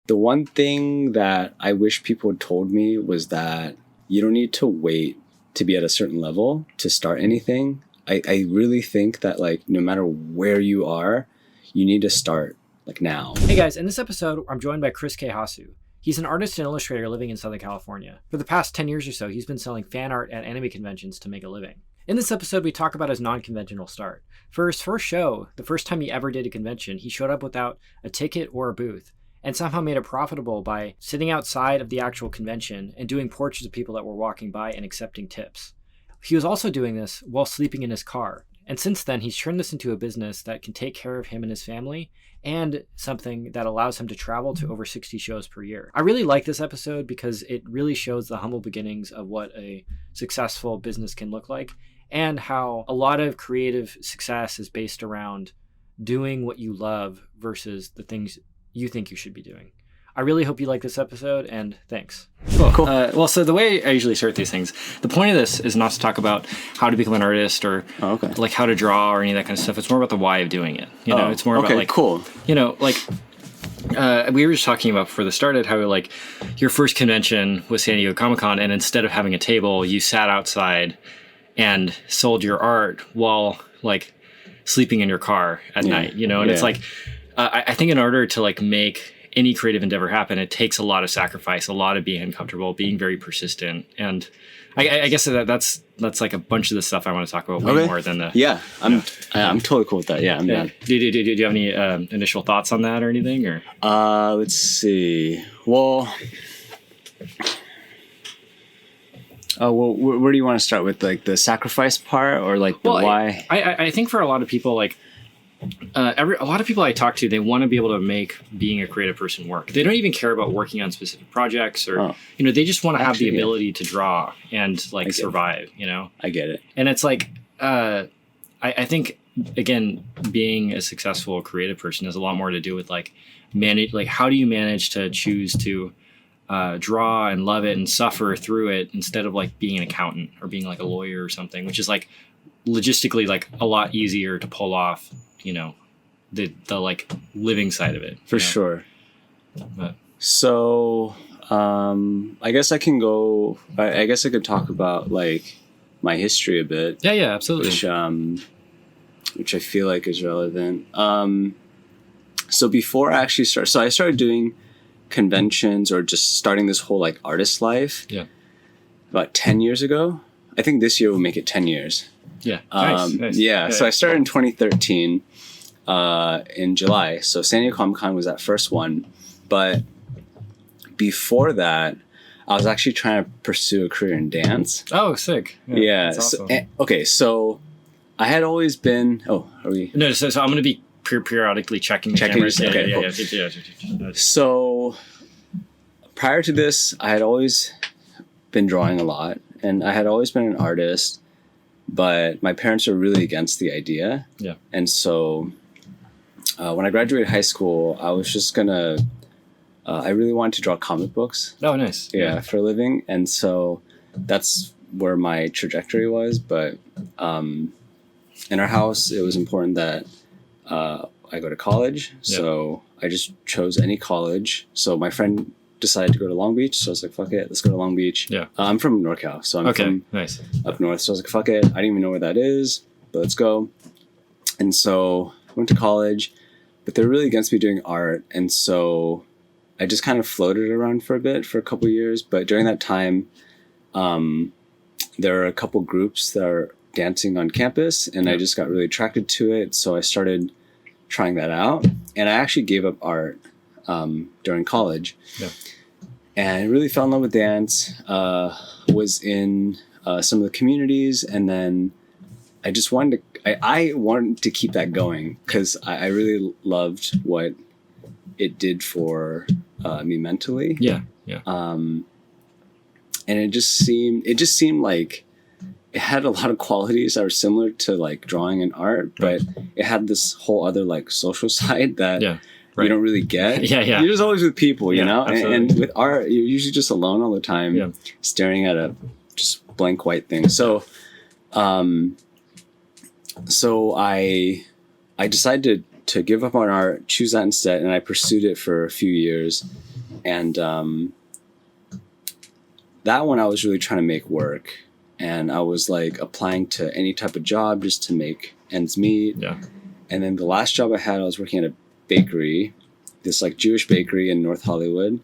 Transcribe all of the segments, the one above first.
The one thing that I wish people had told me was that you don't need to wait to be at a certain level to start anything. I really think that like no matter where you are, you need to start like now. Hey guys, in this episode, I'm joined by Kehasu. He's an artist and illustrator living in Southern California. For the past 10 years or so, he's been selling fan art at anime conventions to make a living. In this episode, we talk about his non-conventional start. For his first show, the first time he ever did a convention, he showed up without a ticket or a booth, and somehow made it profitable by sitting outside of the actual convention and doing portraits of people that were walking by and accepting tips. He was also doing this while sleeping in his car. And since then, he's turned this into a business that can take care of him and his family, and something that allows him to travel to over 60 shows per year. I really like this episode because it really shows the humble beginnings of what a successful business can look like, and how a lot of creative success is based around doing what you love versus the things you think you should be doing. I really hope you like this episode, and thanks. Cool. Well, so the way I usually start these things, the point of this is not to talk about how to become an artist or like how to draw or any of that kind of stuff. It's more about the why of doing it. You know, it's more about like, cool. You know, like we were just talking about before this started, how like your first convention was San Diego Comic-Con, and instead of having a table, you sat outside and sold your art while like sleeping in your car at night, you know? And it's like, I think in order to like make any creative endeavor happen, it takes a lot of sacrifice, a lot of being uncomfortable, being very persistent. And I guess that's like a bunch of the stuff I want to talk about way more than the... Yeah, I'm totally cool with that. Yeah, I'm down. Do you have any initial thoughts on that or anything? Or let's see. Well, where do you want to start with? Like the sacrifice part or like the why? I think for a lot of people, like, a lot of people I talk to, they want to be able to make being a creative person work. They don't even care about working on specific projects or, you know, they just want to have the ability to draw and like survive, you know? I get it. And it's like, I think, again, being a successful creative person has a lot more to do with like how do you manage to choose to draw and love it and suffer through it instead of like being an accountant or being like a lawyer or something, which is like logistically like a lot easier to pull off, you know, the like living side of it. For sure. But. So, I guess I can go, I guess I could talk about like my history a bit. Yeah, absolutely. Which I feel like is relevant. So before I actually I started doing conventions or just starting this whole like artist life. Yeah. About 10 years ago. I think this year will make it 10 years. Yeah. Nice. Yeah. So I started in 2013 in July. So San Diego Comic-Con was that first one. But before that, I was actually trying to pursue a career in dance. Oh, sick. Yeah. That's awesome. So I had always been... Oh, are we... No, so I'm going to be periodically checking cameras. Okay, cool. Yeah. So prior to this, I had always been drawing a lot. And I had always been an artist. But my parents were really against the idea. Yeah. And so when I graduated high school, I was just going to... I really wanted to draw comic books. Oh, nice. Yeah, for a living. And so that's where my trajectory was. But in our house, it was important that I go to college. Yeah. So I just chose any college. So my friend decided to go to Long Beach. So I was like, fuck it, let's go to Long Beach. Yeah. I'm from NorCal. So I'm from up north. So I was like, fuck it. I didn't even know where that is, but let's go. And so I went to college, but they're really against me doing art. And so I just kind of floated around for a bit for a couple of years. But during that time, there are a couple groups that are dancing on campus, and I just got really attracted to it. So I started trying that out. And I actually gave up art during college. Yeah. And I really fell in love with dance, was in some of the communities, and then I just wanted to, I wanted to keep that going because I really loved what it did for me mentally. Yeah. And it just seemed like it had a lot of qualities that were similar to like drawing and art, but it had this whole other like social side that you don't really get. Yeah. You're just always with people, you know? And with art, you're usually just alone all the time, staring at a just blank white thing. So I decided to give up on art, choose that instead, and I pursued it for a few years. And that one I was really trying to make work. And I was like applying to any type of job just to make ends meet. Yeah. And then the last job I had, I was working at a bakery, this like Jewish bakery in North Hollywood.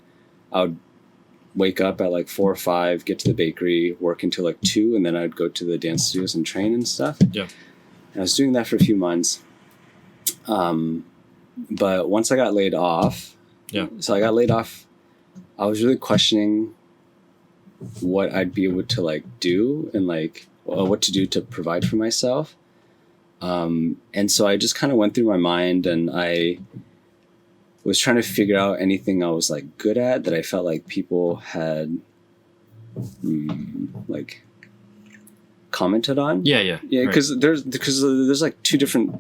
I would wake up at like 4 or 5, get to the bakery, work until like 2, and then I'd go to the dance studios and train and stuff. Yeah. And I was doing that for a few months. But once I got laid off, so I got laid off, I was really questioning what I'd be able to like do and like what to do to provide for myself. And so I just kind of went through my mind, and I was trying to figure out anything I was like good at that I felt like people had like commented on. Yeah. Because there's like two different,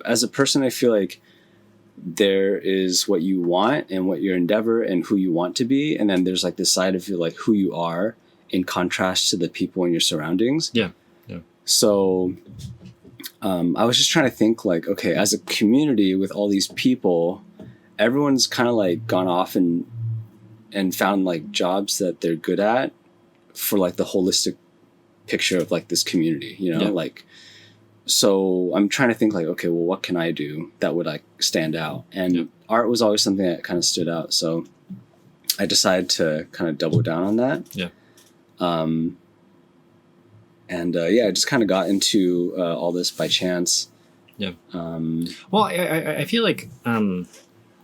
as a person, I feel like there is what you want and what your endeavor and who you want to be. And then there's like this side of you, like who you are in contrast to the people in your surroundings. Yeah. So, I was just trying to think like, okay, as a community with all these people, everyone's kind of like gone off and found like jobs that they're good at for like the holistic picture of like this community, you know, like, so I'm trying to think like, okay, well, what can I do that would like stand out? And art was always something that kind of stood out. So I decided to kind of double down on that. Yeah. I just kind of got into all this by chance. Yeah. Well, I feel like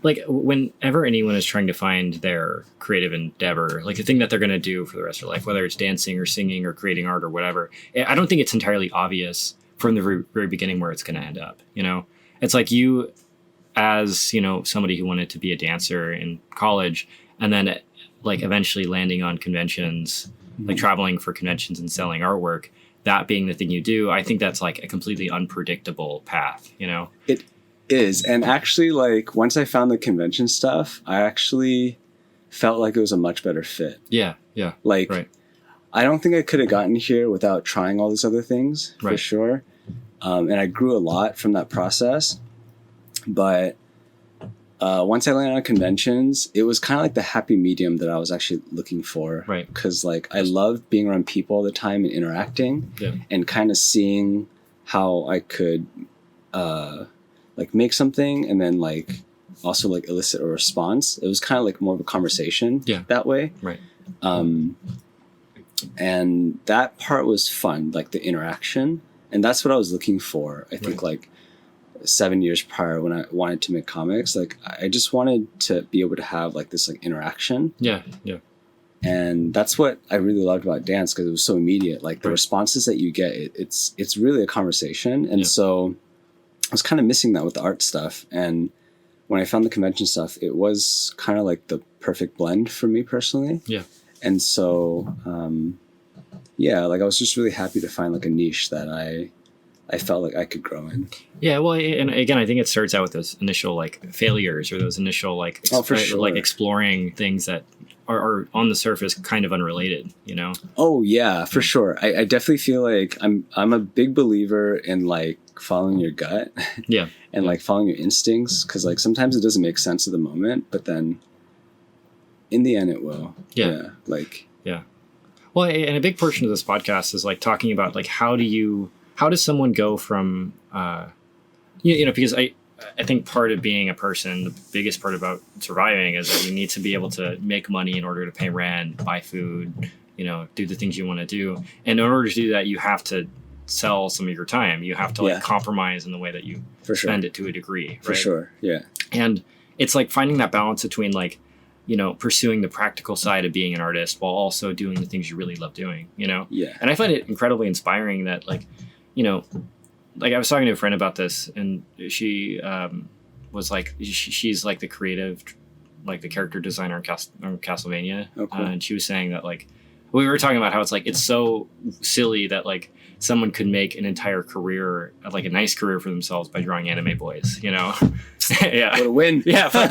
whenever anyone is trying to find their creative endeavor, like the thing that they're going to do for the rest of their life, whether it's dancing or singing or creating art or whatever, I don't think it's entirely obvious from the very beginning where it's going to end up. You know, it's like you, as you know, somebody who wanted to be a dancer in college, and then like eventually landing on conventions, like traveling for conventions and selling artwork, that being the thing you do. I think that's like a completely unpredictable path, you know? It is. And actually, like, once I found the convention stuff, I actually felt like it was a much better fit. Yeah. Like, right. I don't think I could have gotten here without trying all these other things, for sure. And I grew a lot from that process. But once I landed on conventions, it was kind of like the happy medium that I was actually looking for. Right. Because, like, I loved being around people all the time and interacting and kind of seeing how I could, like, make something and then, like, also, like, elicit a response. It was kind of like more of a conversation that way. Right. And that part was fun, like the interaction. And that's what I was looking for. I think like 7 years prior when I wanted to make comics, like I just wanted to be able to have like this like interaction. Yeah. And that's what I really loved about dance, because it was so immediate. Like the responses that you get, it's really a conversation. And so I was kind of missing that with the art stuff. And when I found the convention stuff, it was kind of like the perfect blend for me personally. Yeah. And so, like I was just really happy to find like a niche that I felt like I could grow in. Yeah, well, and again, I think it starts out with those initial like failures or those initial like like exploring things that are on the surface kind of unrelated, you know? Oh yeah, for sure. I definitely feel like I'm a big believer in like following your gut. And like following your instincts, because like sometimes it doesn't make sense at the moment, but then in the end it will. Yeah. Well, and a big portion of this podcast is like talking about like how does someone go from because I think part of being a person, the biggest part about surviving is that you need to be able to make money in order to pay rent, buy food, do the things you want to do. And in order to do that, you have to sell some of your time. You have to like compromise in the way that you spend it to a degree. Right? For sure. Yeah. And it's like finding that balance between like, pursuing the practical side of being an artist while also doing the things you really love doing, Yeah. And I find it incredibly inspiring that like, like I was talking to a friend about this, and she was like, she's like the creative, like the character designer on Castlevania. Oh, cool. And she was saying that like, we were talking about how it's like, it's so silly that like someone could make an entire career, like a nice career for themselves by drawing anime boys, Yeah. What a win. Yeah. Fuck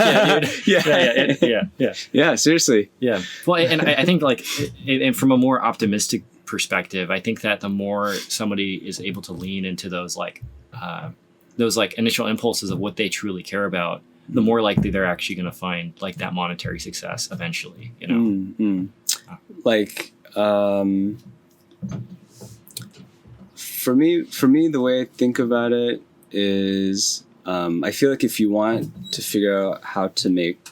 yeah, dude. Yeah. Yeah. Seriously. Yeah. Well, and I think like, and from a more optimistic perspective, I think that the more somebody is able to lean into those like initial impulses of what they truly care about, the more likely they're actually going to find like that monetary success eventually, you know? Like, for me, the way I think about it is, I feel like if you want to figure out how to make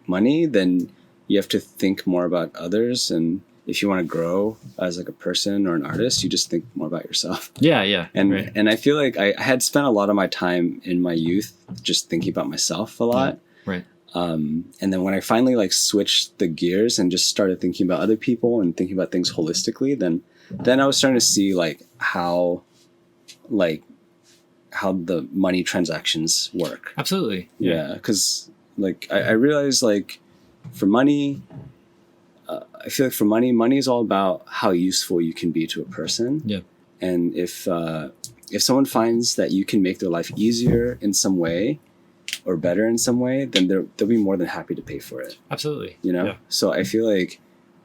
money, then you have to think more about others. And if you want to grow as like a person or an artist, you just think more about yourself. Yeah. And I feel like I had spent a lot of my time in my youth just thinking about myself a lot. Right. And then when I finally like switched the gears and just started thinking about other people and thinking about things holistically, then I was starting to see like how the money transactions work. Absolutely. Yeah. Cause like I realized like for money, I feel like for money is all about how useful you can be to a person. Yeah. And if someone finds that you can make their life easier in some way or better in some way, then they'll be more than happy to pay for it. Absolutely. You know? Yeah. So I feel like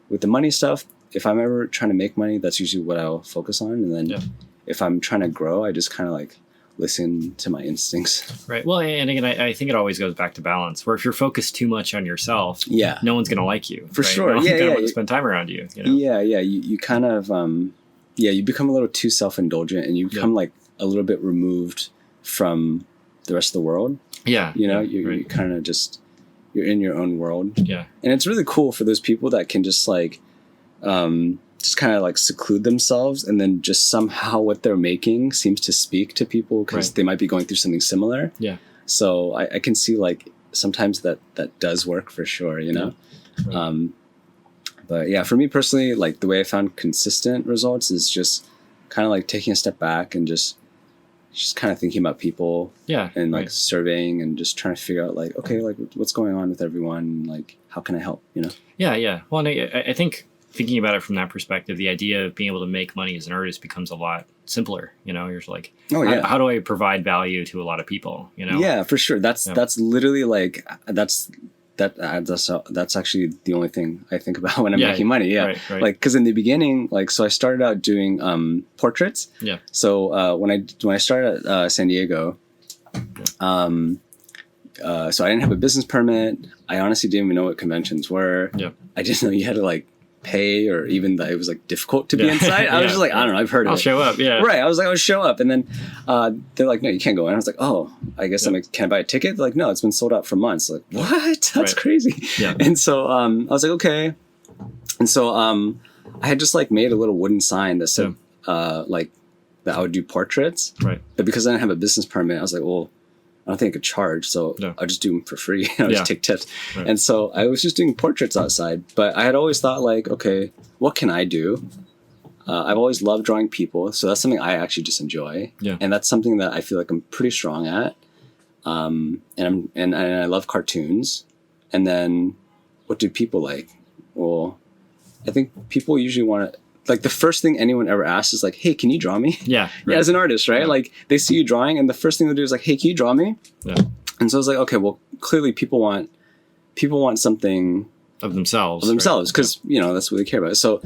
with the money stuff, if I'm ever trying to make money, that's usually what I'll focus on. And then if I'm trying to grow, I just kind of like listen to my instincts. Right. Well, and again, I think it always goes back to balance, where if you're focused too much on yourself, no one's going to like you. For sure. No one's going to want to spend time around you. You know? Yeah. You kind of, you become a little too self-indulgent and you become like a little bit removed from the rest of the world. Yeah. You know, you kind of just, you're in your own world. Yeah. And it's really cool for those people that can just like, just kind of like seclude themselves, and then just somehow what they're making seems to speak to people because they might be going through something similar. Yeah. So I can see like sometimes that does work for sure, you know? Yeah. Right. But yeah, for me personally, like the way I found consistent results is just kind of like taking a step back and just kind of thinking about people. Yeah. And like surveying and just trying to figure out like, okay, like what's going on with everyone? Like, how can I help, you know? Yeah. Well, and I think thinking about it from that perspective, the idea of being able to make money as an artist becomes a lot simpler. You know, you're just like, how do I provide value to a lot of people? You know? Yeah, for sure. That's literally like, that's actually the only thing I think about when I'm making money. Yeah. Right. Like, cause in the beginning, like, so I started out doing, portraits. Yeah. So, when I started at, San Diego, so I didn't have a business permit. I honestly didn't even know what conventions were. Yeah. I just know you had to like pay, or even that it was like difficult to be inside. I was just like, I don't know, I've heard of it. I'll show up. Yeah. Right. I was like, I'll show up. And then they're like, no, you can't go in. I was like, oh, I guess I'm like, can I buy a ticket? They're like, no, it's been sold out for months. Like, what? That's crazy. Yeah. And so I was like, okay. And so I had just like made a little wooden sign that said like that I would do portraits. Right. But because I didn't have a business permit, I was like, well, I don't think I could charge, so I'll just do them for free. I'll just take tips. Right. And so I was just doing portraits outside, but I had always thought like, okay, what can I do? I've always loved drawing people, so that's something I actually just enjoy. Yeah. And that's something that I feel like I'm pretty strong at. And I love cartoons. And then what do people like? Well, I think people usually want to, like the first thing anyone ever asks is like, hey, can you draw me? Yeah. Right. Yeah, as an artist, right? Yeah. Like they see you drawing and the first thing they'll do is like, hey, can you draw me? Yeah. And so I was like, okay, well, clearly people want something of themselves. Because, you know, that's what they care about. So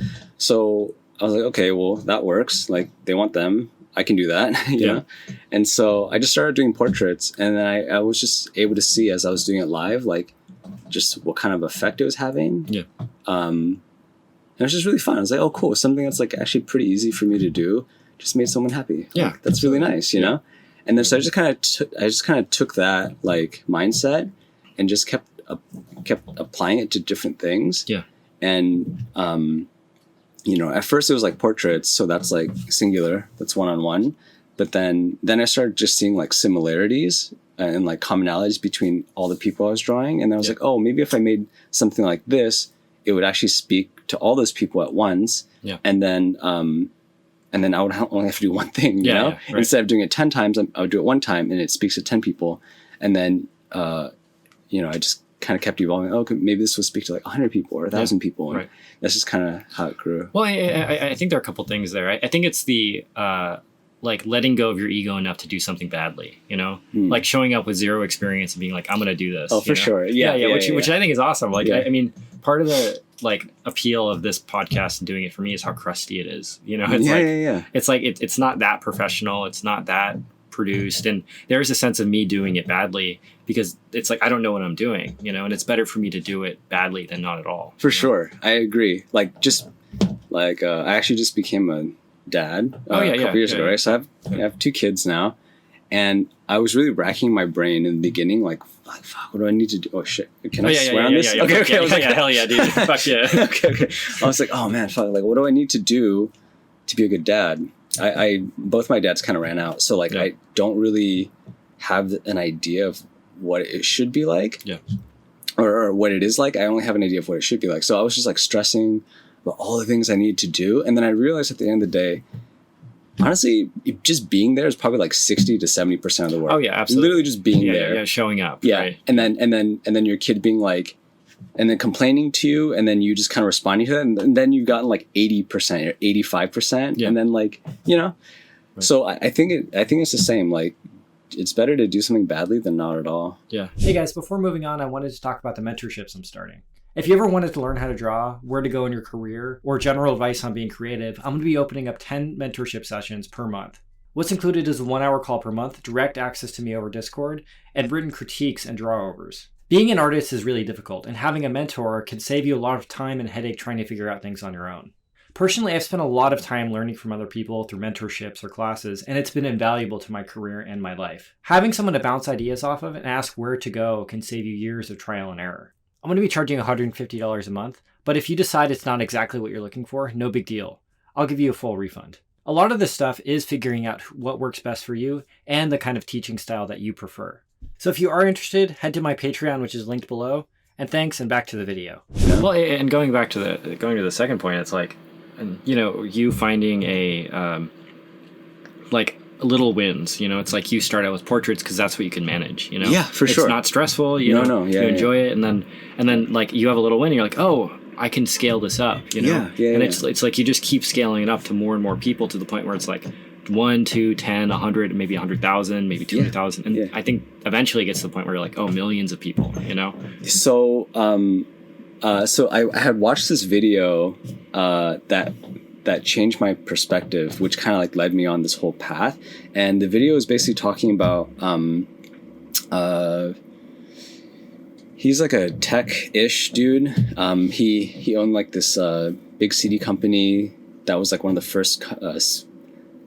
I was like, okay, well, that works. Like they want them. I can do that. you know? And so I just started doing portraits, and then I was just able to see as I was doing it live, like just what kind of effect it was having. Yeah. And it was just really fun. I was like, oh, cool. Something that's like actually pretty easy for me to do just made someone happy. Yeah. Like, that's really nice, you know? And then so I just kind of took that like mindset and just kept applying it to different things. Yeah. And, you know, at first it was like portraits. So that's like singular. That's one-on-one. But then I started just seeing like similarities and like commonalities between all the people I was drawing. And I was like, oh, maybe if I made something like this, it would actually speak to all those people at once. Yeah. And then I would only have to do one thing, you know? Right. Instead of doing it 10 times, I would do it one time and it speaks to 10 people. And then, you know, I just kind of kept evolving. Oh, maybe this will speak to like 100 people or 1,000 people. And that's just kind of how it grew. Well, I think there are a couple things there. I think it's the, like letting go of your ego enough to do something badly, you know, like showing up with zero experience and being like, I'm going to do this. Oh, for sure. Yeah. Which I think is awesome. Like, I mean, part of the like appeal of this podcast and doing it for me is how crusty it is. You know, it's it's like, it's not that professional. It's not that produced. And there's a sense of me doing it badly because it's like, I don't know what I'm doing, you know, and it's better for me to do it badly than not at all. For sure. I agree. I actually just became a dad a couple years ago, right? So I have 2 kids now, and I was really racking my brain in the beginning, like, fuck, what do I need to do? Oh shit, can I swear on this? Okay. I was like, hell yeah, dude. Fuck yeah. okay. I was like, oh man, fuck, like, what do I need to do to be a good dad? I both my dads kind of ran out, so like I don't really have an idea of what it should be like, or what it is like. I only have an idea of what it should be like. So I was just like stressing about all the things I need to do, and then I realized at the end of the day, honestly, just being there is probably like 60 to 70% of the work. Oh yeah, absolutely. Literally just being there, yeah, showing up. Yeah, right. and then your kid being like, and then complaining to you, and then you just kind of responding to it, and then you've gotten like 80% or 85%, and then like, you know, so I think it's the same. Like, it's better to do something badly than not at all. Yeah. Hey guys, before moving on, I wanted to talk about the mentorships I'm starting. If you ever wanted to learn how to draw, where to go in your career, or general advice on being creative, I'm going to be opening up 10 mentorship sessions per month. What's included is a 1-hour call per month, direct access to me over Discord, and written critiques and draw-overs. Being an artist is really difficult, and having a mentor can save you a lot of time and headache trying to figure out things on your own. Personally, I've spent a lot of time learning from other people through mentorships or classes, and it's been invaluable to my career and my life. Having someone to bounce ideas off of and ask where to go can save you years of trial and error. I'm going to be charging $150 a month, but if you decide it's not exactly what you're looking for, no big deal. I'll give you a full refund. A lot of this stuff is figuring out what works best for you and the kind of teaching style that you prefer. So if you are interested, head to my Patreon, which is linked below. And thanks, and back to the video. Well, and going to the second point, it's like, you know, you finding a little wins, you know, it's like you start out with portraits because that's what you can manage, you know. Yeah, for sure. It's not stressful, you you enjoy it, and then like you have a little win, and you're like, oh, I can scale this up, you know. It's like you just keep scaling it up to more and more people to the point where it's like 1, 2, 10, 100, maybe 100,000, maybe 200,000, and I think eventually it gets to the point where you're like, oh, millions of people, you know. So so I had watched this video that changed my perspective, which kind of like led me on this whole path. And the video is basically talking about he's like a tech-ish dude. He owned like this big CD company that was like one of the first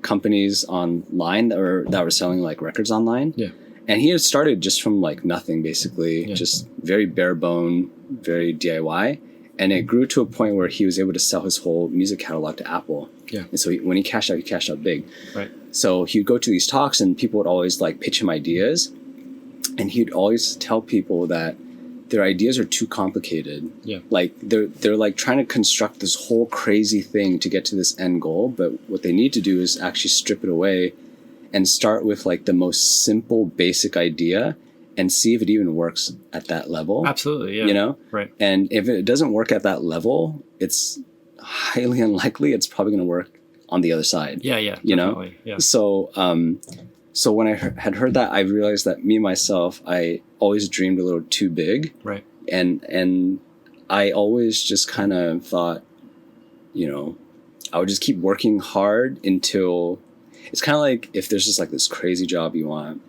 companies online that were selling like records online. Yeah. And he had started just from like nothing, basically, just very bare bone, very DIY. And it grew to a point where he was able to sell his whole music catalog to Apple. Yeah. And so when he cashed out big. Right. So he'd go to these talks and people would always like pitch him ideas. And he'd always tell people that their ideas are too complicated. Yeah. Like they're like trying to construct this whole crazy thing to get to this end goal. But what they need to do is actually strip it away and start with like the most simple, basic idea and see if it even works at that level. Absolutely, yeah. You know? Right. And if it doesn't work at that level, it's highly unlikely it's probably going to work on the other side. Yeah, you definitely. know? Yeah. So when I had heard that, I realized that me, myself, I always dreamed a little too big. Right. And I always just kind of thought, you know, I would just keep working hard until... It's kind of like if there's just like this crazy job you want,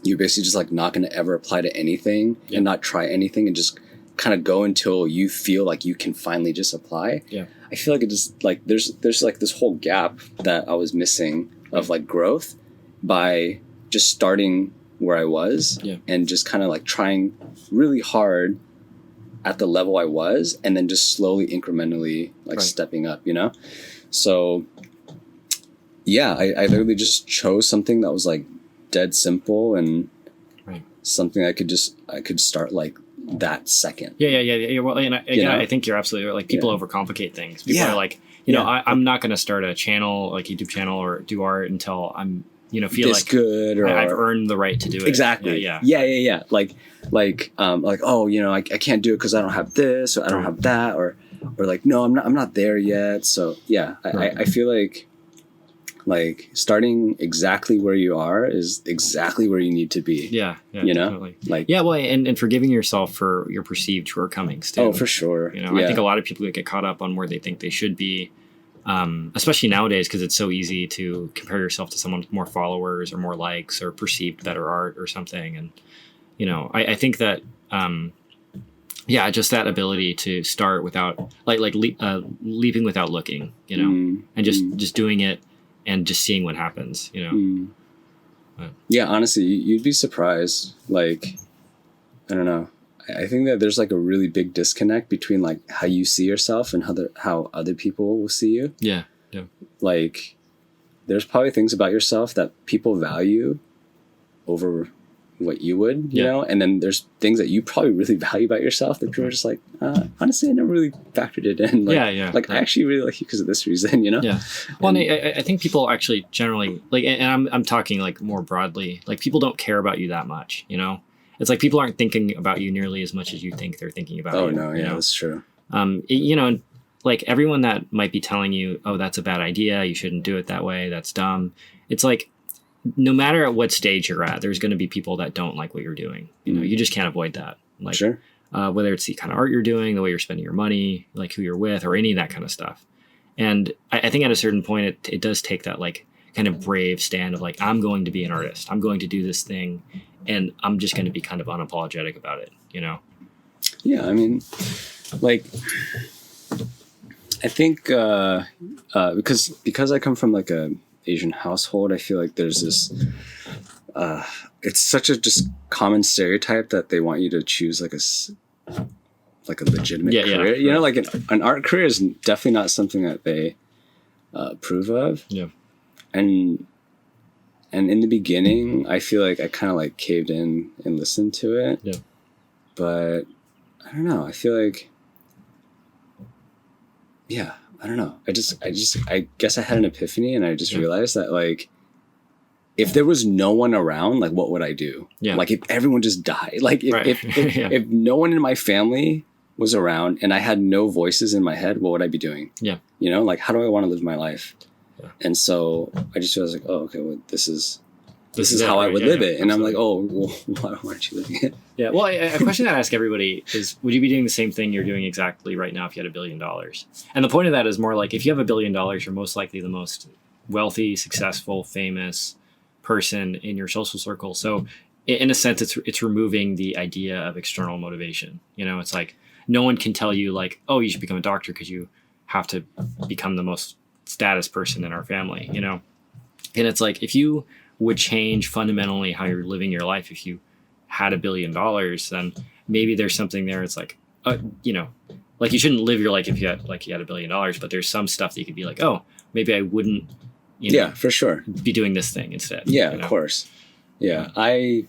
you're basically just like not going to ever apply to anything and not try anything and just kind of go until you feel like you can finally just apply. Yeah. I feel like it just like there's like this whole gap that I was missing of like growth by just starting where I was and just kind of like trying really hard at the level I was and then just slowly incrementally like stepping up, you know? So yeah, I literally just chose something that was like dead simple and something I could start like that second. Yeah. Well, and I think you're absolutely right. Like people overcomplicate things. People are like, you know, I'm not going to start a channel, like YouTube channel or do art until I'm, you know, feel this like good or I've earned the right to do it. Exactly. Yeah. Like, oh, you know, I can't do it because I don't have this or I don't have that or like, no, I'm not there yet. So yeah, I feel like starting exactly where you are is exactly where you need to be. Yeah, you know, definitely. Like well, and forgiving yourself for your perceived shortcomings too. Oh, for sure. You know, I think a lot of people get caught up on where they think they should be, especially nowadays, because it's so easy to compare yourself to someone with more followers or more likes or perceived better art or something. And, I think that, just that ability to start without leaping without looking, and just doing it and just seeing what happens, Yeah, honestly, you'd be surprised. Like, I don't know. I think that there's like a really big disconnect between like how you see yourself and how other people will see you. Yeah. Like, there's probably things about yourself that people value over what you would, you know? And then there's things that you probably really value about yourself that people are just like, honestly, I never really factored it in. Like, I actually really like you because of this reason, Yeah. Well, and I think people actually generally, like, and I'm talking like more broadly, like people don't care about you that much, It's like people aren't thinking about you nearly as much as you think they're thinking about you. Oh, no, yeah, that's true. Like everyone that might be telling you, oh, that's a bad idea, you shouldn't do it that way, that's dumb. It's like, no matter at what stage you're at, there's going to be people that don't like what you're doing. You just can't avoid that. Like, sure. Whether it's the kind of art you're doing, the way you're spending your money, like who you're with, or any of that kind of stuff. And I think at a certain point, it does take that like kind of brave stand of like, I'm going to be an artist. I'm going to do this thing, and I'm just going to be kind of unapologetic about it. Yeah, I mean, like, I think because I come from like a Asian household, I feel like there's this it's such a just common stereotype that they want you to choose like a legitimate career. Yeah. Like an art career is definitely not something that they approve of. Yeah. And in the beginning, I feel like I kind of like caved in and listened to it. Yeah. But I don't know. I feel like, I don't know. I guess I had an epiphany, and I just realized that like, if there was no one around, like, what would I do? Yeah. Like, if everyone just died, like if no one in my family was around and I had no voices in my head, what would I be doing? Yeah. Like, how do I want to live my life? Yeah. And so I just was like, oh, okay, well, this is how I would live it. And absolutely. I'm like, oh, well, why aren't you living it? Yeah. Well, a question that I ask everybody is, would you be doing the same thing you're doing exactly right now if you had $1 billion? And the point of that is more like, if you have $1 billion, you're most likely the most wealthy, successful, famous person in your social circle. So in a sense, it's removing the idea of external motivation. It's like, no one can tell you like, oh, you should become a doctor because you have to become the most status person in our family, And it's like, if you would change fundamentally how you're living your life, if you had $1 billion, then maybe there's something there. It's like, like you shouldn't live your life if you had $1 billion, but there's some stuff that you could be like, oh, maybe I wouldn't, for sure, be doing this thing instead. Yeah, of course. Yeah. I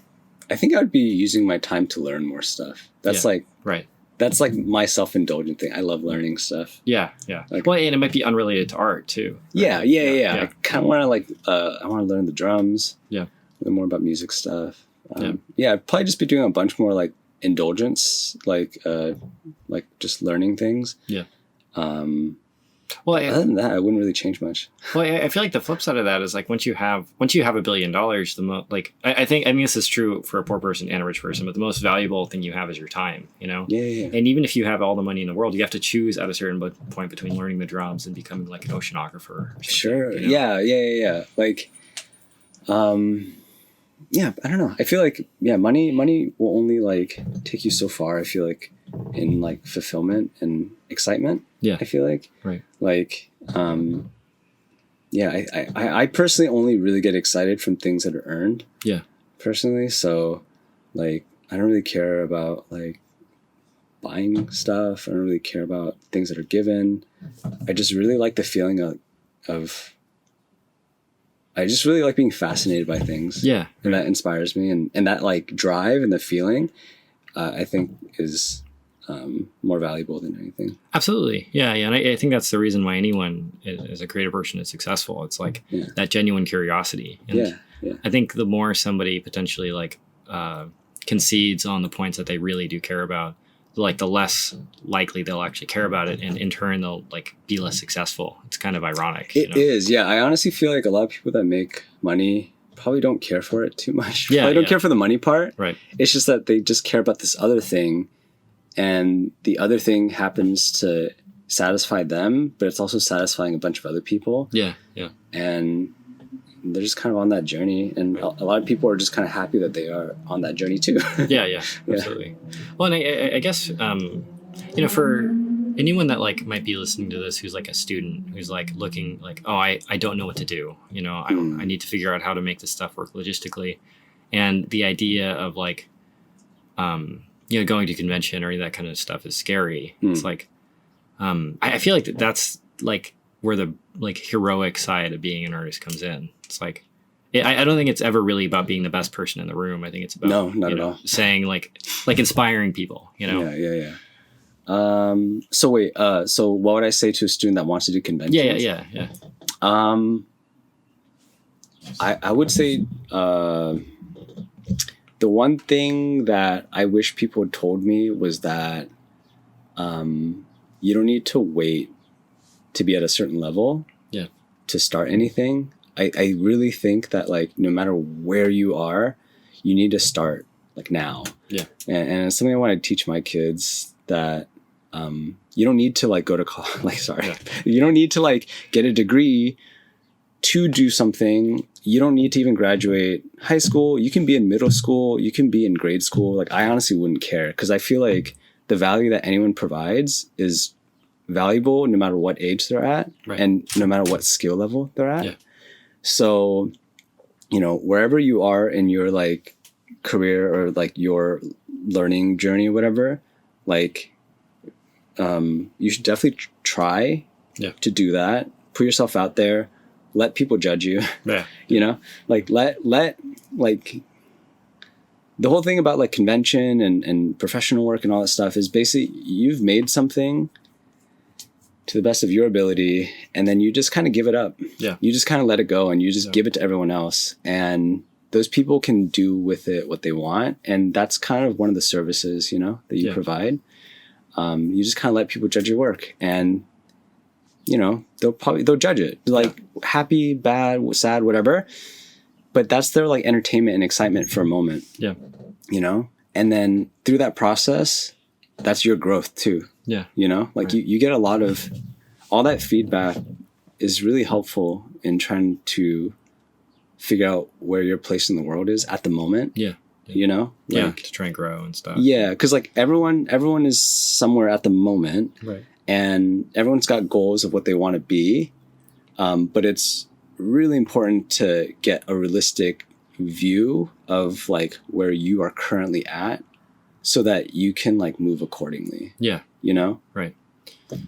think I would be using my time to learn more stuff. That's right. That's like my self-indulgent thing. I love learning stuff. Yeah. Like, well, and it might be unrelated to art too. Right? Yeah. I kind of want to I want to learn the drums. Yeah. Learn more about music stuff. I'd probably just be doing a bunch more like indulgence, like just learning things. Yeah. Well, other than that, I wouldn't really change much. Well, I feel like the flip side of that is like once you have $1 billion, I think this is true for a poor person and a rich person, but the most valuable thing you have is your time, Yeah. And even if you have all the money in the world, you have to choose at a certain point between learning the drums and becoming like an oceanographer or something. Sure. Yeah. Like, I don't know. I feel like, money will only like take you so far. I feel like in like fulfillment and excitement. Yeah. I feel like, right. Like, I personally only really get excited from things that are earned. Yeah. Personally. So like, I don't really care about like buying stuff. I don't really care about things that are given. I just really like the feeling of I just really like being fascinated by things. Yeah. And that inspires me. And that like drive and the feeling, I think is more valuable than anything. Absolutely. Yeah. And I think that's the reason why anyone as a creative person is successful. It's like that genuine curiosity. And I think the more somebody potentially like concedes on the points that they really do care about, like the less likely they'll actually care about it, and in turn they'll like be less successful. It's kind of ironic. It is. Yeah. I honestly feel like a lot of people that make money probably don't care for it too much. Yeah. Probably don't care for the money part. Right. It's just that they just care about this other thing, and the other thing happens to satisfy them, but it's also satisfying a bunch of other people. Yeah. Yeah. And they're just kind of on that journey, and a lot of people are just kind of happy that they are on that journey too. Yeah, absolutely. Well, and I guess for anyone that like might be listening to this who's like a student who's like looking like, oh, I don't know what to do, I need to figure out how to make this stuff work logistically, and the idea of like going to convention or any of that kind of stuff is scary. It's like I feel like that's like where the like heroic side of being an artist comes in. It's like, I don't think it's ever really about being the best person in the room. I think it's about not at all saying like inspiring people. Yeah. So wait. So what would I say to a student that wants to do conventions? Yeah. I would say the one thing that I wish people had told me was that you don't need to wait to be at a certain level to start anything. I really think that like no matter where you are, you need to start like now. Yeah. And it's something I want to teach my kids, that you don't need to like go to college. You don't need to like get a degree to do something. You don't need to even graduate high school. You can be in middle school. You can be in grade school. Like I honestly wouldn't care, because I feel like the value that anyone provides is valuable no matter what age they're at, and no matter what skill level they're at. Yeah. So, wherever you are in your like career or like your learning journey or whatever, like you should definitely try to do that. Put yourself out there. Let people judge you. Yeah. Like let like the whole thing about like convention and professional work and all that stuff is basically you've made something to the best of your ability, and then you just kind of give it up. Yeah. You just kind of let it go, and you just give it to everyone else. And those people can do with it what they want. And that's kind of one of the services, that you provide. You just kind of let people judge your work, and, they'll judge it. Like happy, bad, sad, whatever. But that's their like entertainment and excitement for a moment. Yeah. And then through that process, that's your growth too. Yeah. You get a lot of all that feedback is really helpful in trying to figure out where your place in the world is at the moment. Yeah. To try and grow and stuff. Yeah. Cause like everyone is somewhere at the moment. Right. And everyone's got goals of what they want to be. But it's really important to get a realistic view of like where you are currently at, so that you can like move accordingly. Yeah. Right.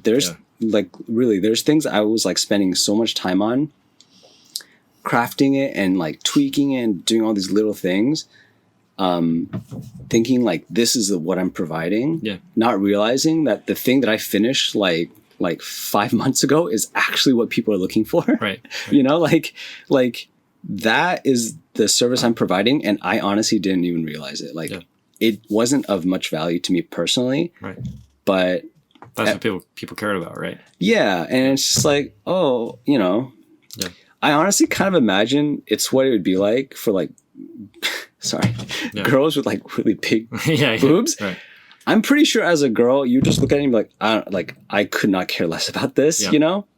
There's like really, there's things I was like spending so much time on, crafting it and like tweaking it and doing all these little things, thinking like this is what I'm providing. Yeah. Not realizing that the thing that I finished like 5 months ago is actually what people are looking for. Right. Like that is the service I'm providing, and I honestly didn't even realize it. Like it wasn't of much value to me personally. Right. But that's what people cared about, right? Yeah. And it's just like, I honestly kind of imagine it's what it would be like for like, girls with like really big boobs. Right. I'm pretty sure as a girl, you just look at it and be like, I could not care less about this,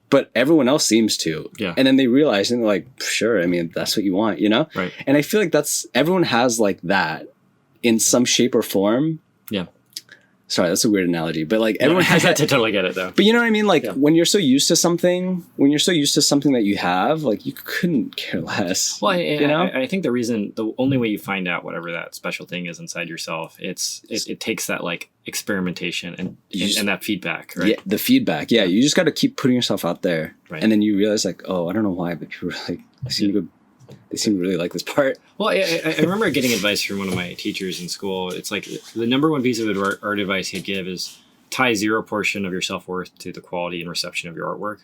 but everyone else seems to. Yeah. And then they realize and they're like, sure, I mean, that's what you want, Right. And I feel like everyone has like that in some shape or form. Yeah. Sorry, that's a weird analogy, but like everyone has that. I totally get it though. But you know what I mean? Like when you're so used to something, that you have, like you couldn't care less. Well, I think the only way you find out whatever that special thing is inside yourself, it takes that like experimentation and that feedback, right? Yeah, the feedback. Yeah, you just got to keep putting yourself out there, right? And then you realize like, oh, I don't know why, but people are like, they seem to really like this part. Well, I remember getting advice from one of my teachers in school. It's like the number one piece of art advice he'd give is tie zero portion of your self-worth to the quality and reception of your artwork.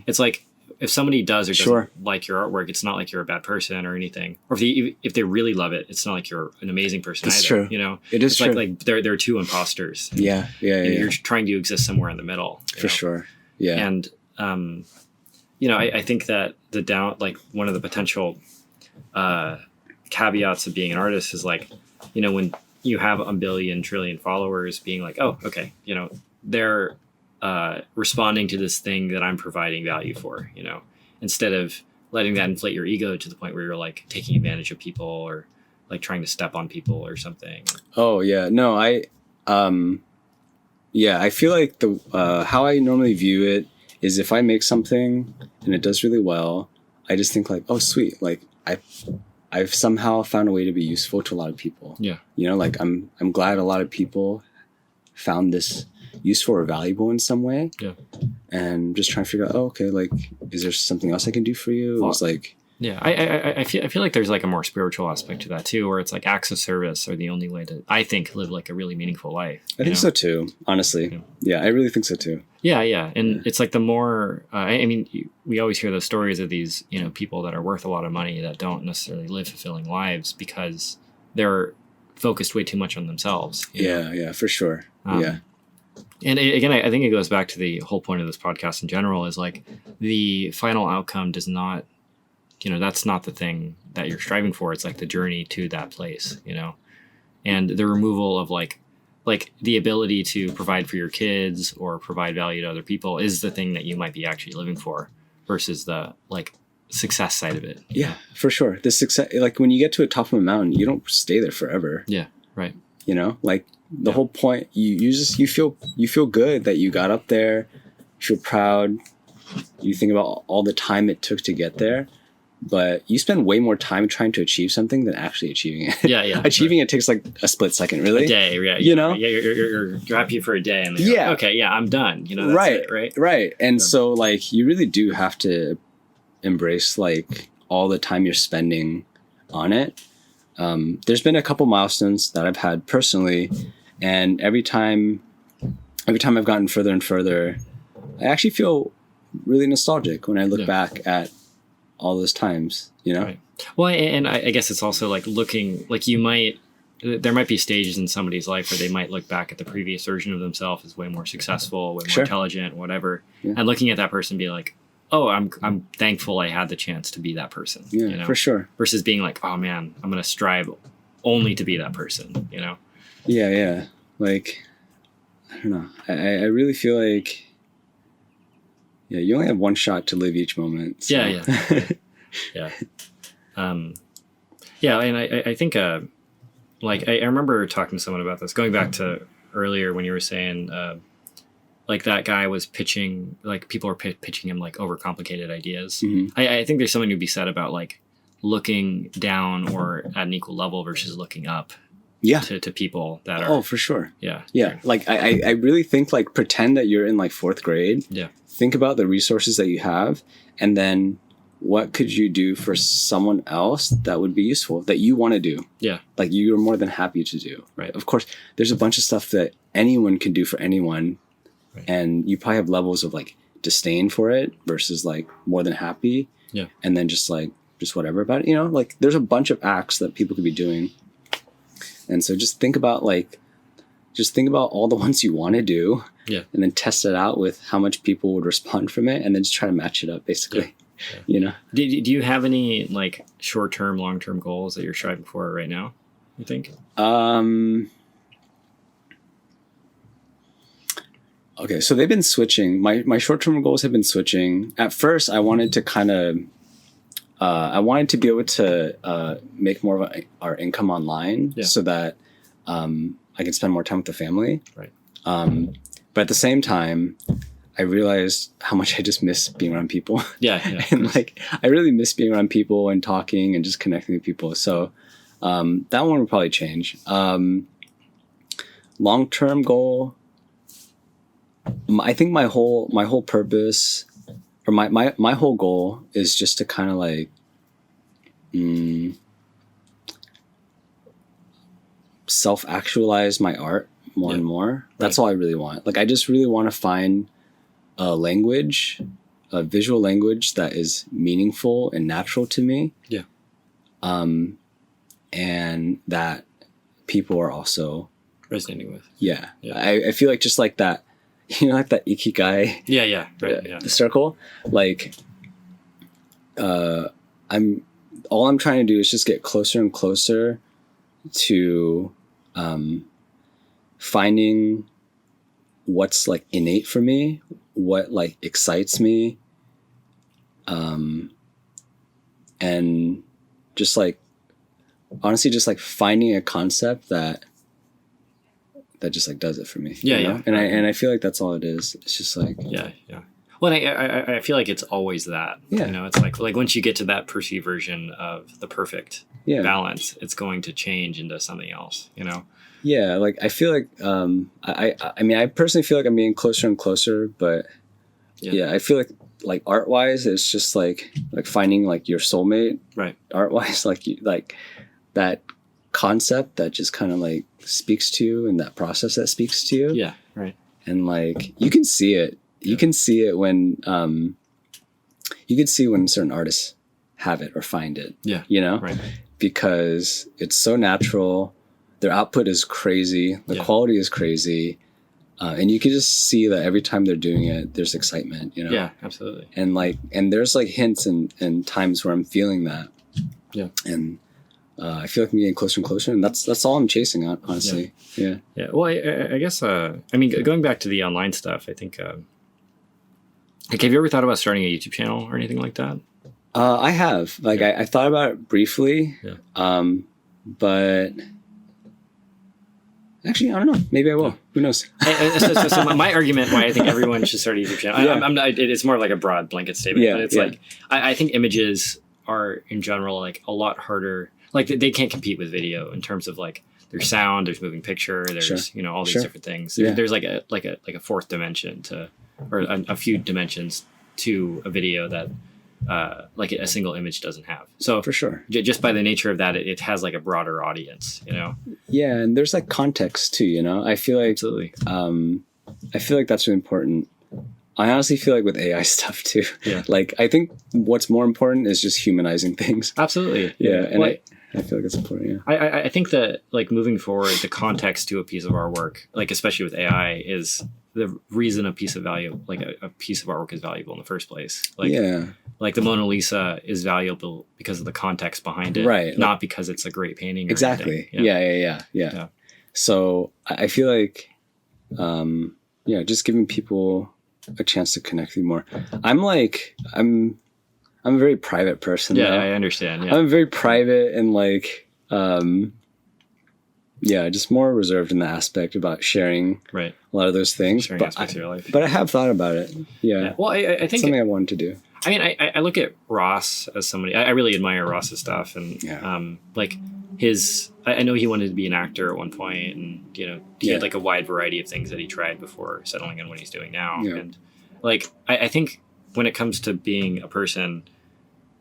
It's like if somebody does or doesn't like your artwork, it's not like you're a bad person or anything. Or if they really love it, it's not like you're an amazing person That's either. True. It is true. Like there are two imposters. Yeah. You're trying to exist somewhere in the middle. For sure. Yeah. And I think that one of the potential caveats of being an artist is like, when you have a billion trillion followers being like, oh, okay, they're responding to this thing that I'm providing value for, you know, instead of letting that inflate your ego to the point where you're like taking advantage of people or like trying to step on people or something. Oh yeah. No, I feel like how I normally view it is if I make something and it does really well, I just think like, oh sweet, like I've somehow found a way to be useful to a lot of people. Yeah. You know, like I'm glad a lot of people found this useful or valuable in some way. Yeah. And just trying to figure out, oh, okay, like, is there something else I can do for you? It was like, yeah, I feel like there's like a more spiritual aspect to that too, where it's like acts of service are the only way to, I think, live like a really meaningful life. I think so too, honestly. Yeah, I really think so too. Yeah. And it's like the more, I mean, we always hear those stories of these, you know, people that are worth a lot of money that don't necessarily live fulfilling lives because they're focused way too much on themselves. Yeah, for sure. Yeah. And again, I think it goes back to the whole point of this podcast in general is like the final outcome does not, you know, that's not the thing that you're striving for. It's like the journey to that place, you know, and the removal of like the ability to provide for your kids or provide value to other people is the thing that you might be actually living for versus the like success side of it. Yeah, for sure. The success, like when you get to the top of a mountain, you don't stay there forever. Yeah. Right. You know, like the whole point, you feel good that you got up there, you feel proud, you think about all the time it took to get there. But you spend way more time trying to achieve something than actually achieving it. Yeah. Achieving it takes like a split second, really. A day, yeah. You know? Yeah, you're happy for a day. And then okay, yeah, I'm done. You know, that's it, right? Right. And so, like, you really do have to embrace, like, all the time you're spending on it. There's been a couple milestones that I've had personally. And every time I've gotten further and further, I actually feel really nostalgic when I look back at all those times, you know? Right. Well, and I guess it's also like looking, like there might be stages in somebody's life where they might look back at the previous version of themselves as way more successful, way more intelligent, whatever. Yeah. And looking at that person and be like, oh, I'm thankful I had the chance to be that person. Yeah, you know? For sure. Versus being like, oh man, I'm going to strive only to be that person, you know? Yeah. Like, I don't know. I really feel like, yeah, you only have one shot to live each moment. So. Yeah. Yeah. And I think, like, I remember talking to someone about this, going back to earlier when you were saying, like that guy was pitching, like people were pitching him like overcomplicated ideas. Mm-hmm. I think there's something to be said about like looking down or at an equal level versus looking up. Yeah. To people that are. Oh, for sure. Yeah. Like I really think like pretend that you're in like fourth grade. Yeah. Think about the resources that you have, and then what could you do for someone else that would be useful, that you want to do? Yeah. Like you're more than happy to do. Right. Of course, there's a bunch of stuff that anyone can do for anyone. Right. And you probably have levels of like disdain for it versus like more than happy. Yeah. And then just whatever about it. You know, like there's a bunch of acts that people could be doing. And so just think about all the ones you want to do. Yeah. And then test it out with how much people would respond from it, and then just try to match it up basically. Yeah. You know? Do you have any like short-term, long-term goals that you're striving for right now, you think? Okay, so they've been switching. My short-term goals have been switching. At first, I wanted to be able to make more of our income online, so that I can spend more time with the family. Right. But at the same time, I realized how much I just miss being around people. Yeah. And like, I really miss being around people and talking and just connecting with people. So that one will probably change. Long-term goal, I think my whole purpose, or my whole goal is just to kind of like self-actualize my art more and more. That's all I really want. Like I just really want to find a visual language that is meaningful and natural to me. Yeah. And that people are also resonating with. Yeah. I feel like just like that, you know, like that ikigai. Yeah. Right. Yeah. The circle. Like, I'm trying to do is just get closer and closer to, finding what's like innate for me, what like excites me, and just like honestly just like finding a concept that just like does it for me. Yeah, you know? yeah. And I feel like that's all it is. It's just like Yeah. Well, I feel like it's always that. Yeah. You know, it's like once you get to that perceived version of the perfect balance, it's going to change into something else. You know. Yeah, like I feel like I mean I personally feel like I'm getting closer and closer, but yeah I feel like art wise it's just like finding like your soulmate, right? Art wise, like that concept that just kind of like speaks to you, and that process that speaks to you. Yeah, right. And like you can see it. You can see it when certain artists have it or find it. Yeah, you know, right? Because it's so natural. Their output is crazy. The quality is crazy. And you can just see that every time they're doing it, there's excitement, you know? Yeah, absolutely. And there's like hints and times where I'm feeling that. Yeah. And I feel like I'm getting closer and closer, and that's all I'm chasing, honestly. Yeah. Yeah. Well, I guess, I mean, going back to the online stuff, I think, like, have you ever thought about starting a YouTube channel or anything like that? I have. Like, I thought about it briefly. Yeah. But actually, I don't know. Maybe I will. Who knows? So my argument why I think everyone should start a YouTube channel, I'm not, it's more like a broad blanket statement, but it's like, I think images are in general like a lot harder. Like they can't compete with video in terms of like there's sound, there's moving picture, there's you know all these different things. There's like a fourth dimension to, or a few dimensions to a video that like a single image doesn't have. So for sure, just by the nature of that, it has like a broader audience, you know? Yeah. And there's like context too, you know, I feel like, absolutely. I feel like that's really important. I honestly feel like with AI stuff too, like I think what's more important is just humanizing things. Absolutely. Yeah. And I feel like it's important. Yeah. I think that like moving forward, the context to a piece of artwork, like especially with AI, is the reason a piece of value, like a piece of artwork is valuable in the first place. Like, like the Mona Lisa is valuable because of the context behind it, right? Not like, because it's a great painting. Or exactly. Yeah. So I feel like, just giving people a chance to connect with you more. I'm a very private person. Yeah, though. I understand. Yeah. I'm very private and like, just more reserved in the aspect about sharing a lot of those things. Sharing aspects of your life. But I have thought about it. Yeah. Well, I think it's something I wanted to do. I mean, I look at Ross as somebody, I really admire Ross's stuff, and like I know he wanted to be an actor at one point, and you know, he had like a wide variety of things that he tried before settling on what he's doing now. Yeah. And like, I think when it comes to being a person,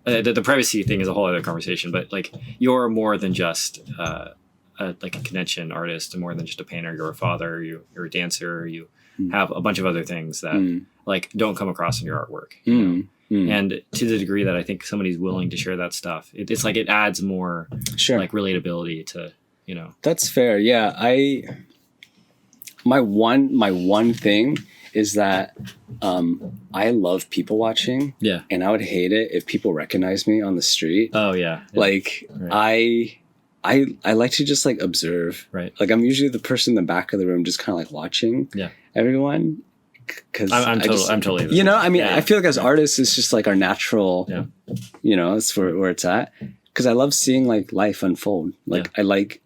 the privacy thing is a whole other conversation, but like you're more than just like a convention artist, and more than just a painter. You're a father, you're a dancer, you have a bunch of other things that like don't come across in your artwork, you know? And to the degree that I think somebody's willing to share that stuff, it's like it adds more like relatability to, you know. That's fair. Yeah. My one thing is that I love people watching. Yeah. And I would hate it if people recognize me on the street. Oh yeah. Like I like to just like observe. Right. Like I'm usually the person in the back of the room just kind of like watching everyone. Cause I'm totally you know, I mean, I feel like as artists, it's just like our natural, you know, it's where it's at. Cause I love seeing like life unfold. Like I like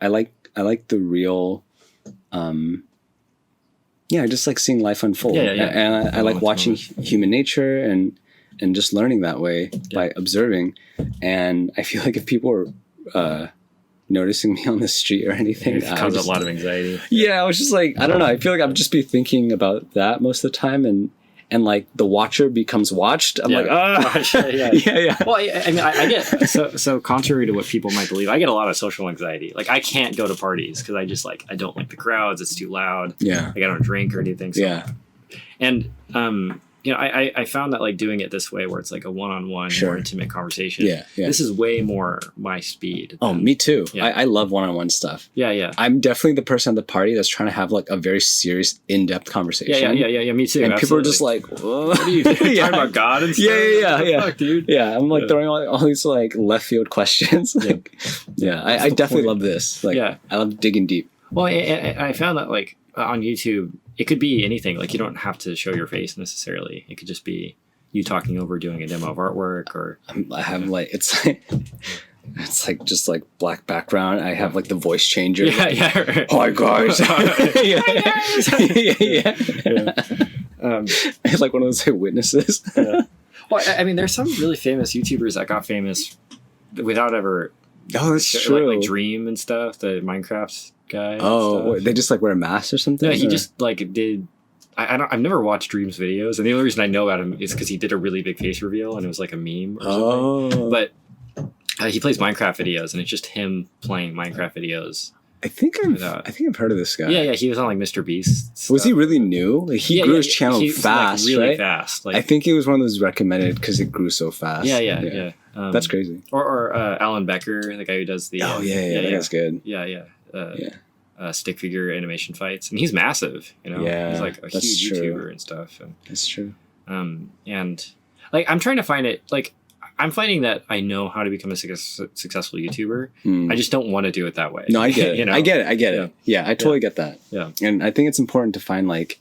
the real, I just like seeing life unfold. And I like watching human nature and just learning that way by observing. And I feel like if people are, noticing me on the street or anything, it causes a lot of anxiety. Yeah, I was just like, I don't know. I feel like I would just be thinking about that most of the time, and like the watcher becomes watched. I'm like, yeah. Well, I mean, I get so contrary to what people might believe, I get a lot of social anxiety. Like I can't go to parties because I don't like the crowds. It's too loud. Yeah, like I don't drink or anything. So. And you know, I found that like doing it this way, where it's like a one-on-one, more intimate conversation. This is way more my speed. Oh, me too. I love one-on-one stuff. Yeah. I'm definitely the person at the party that's trying to have like a very serious, in-depth conversation. Yeah. Me too. And people are just like, what are you talking about God and stuff? Yeah. Fuck, dude? Yeah, I'm like throwing all these like left field questions. Like, I definitely love this. Like, I love digging deep. Well, I found that like on YouTube, it could be anything. Like, you don't have to show your face necessarily. It could just be you talking over doing a demo of artwork, or I have like it's like just like black background. I have like the voice changer. Yeah, yeah. Right. Hi guys. It's like one of those like witnesses. Well, I mean, there's some really famous YouTubers that got famous without ever. Oh, that's true. Like Dream and stuff, the Minecraft guy. Oh, they just like wear a mask or something? Yeah, he just like did. I've never watched Dream's videos, and the only reason I know about him is because he did a really big face reveal, and it was like a meme or something. But he plays Minecraft videos, and it's just him playing Minecraft videos. I think I've heard of this guy. Yeah, he was on like Mr. Beast stuff. Was he really new? Like, he grew his channel fast, like, really right? fast. Like, I think he was one of those recommended because it grew so fast. Yeah. That's crazy. Or Alan Becker, the guy who does the. That guy's good. Stick figure animation fights, and he's massive. You know, he's like a huge YouTuber and stuff. And, that's true. And like I'm trying to find it. Like I'm finding that I know how to become a successful YouTuber. I just don't want to do it that way. No, I get it. You know? I get it. Yeah, I totally get that. Yeah, and I think it's important to find like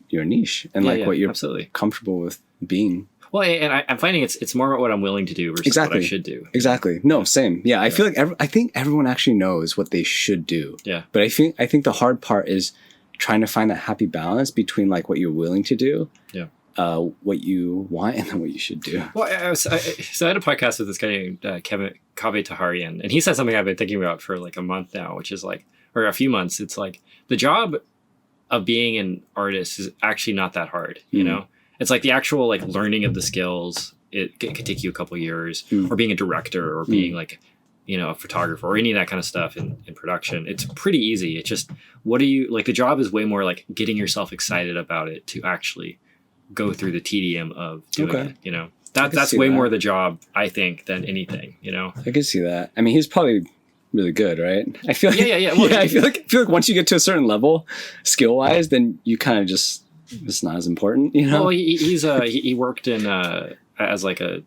your niche and like what you're absolutely comfortable with being. Well, and I'm finding it's more about what I'm willing to do versus what I should do. Exactly. No, same. Yeah, I feel like I think everyone actually knows what they should do. Yeah. But I think the hard part is trying to find that happy balance between like what you're willing to do, what you want, and then what you should do. Well, so I had a podcast with this guy named Kaveh Taharian, and he said something I've been thinking about for like a month now, which is like, or a few months. It's like the job of being an artist is actually not that hard, you know? It's like the actual like learning of the skills. It could take you a couple of years, or being a director, or being like, you know, a photographer, or any of that kind of stuff in production. It's pretty easy. It's just, what do you like? The job is way more like getting yourself excited about it to actually go through the tedium of doing it. You know, that's way more the job, I think, than anything. You know, I can see that. I mean, he's probably really good, right? I feel like Well, I feel like once you get to a certain level, skill wise, then you kind of just. It's not as important, you know. Well, he worked in as like a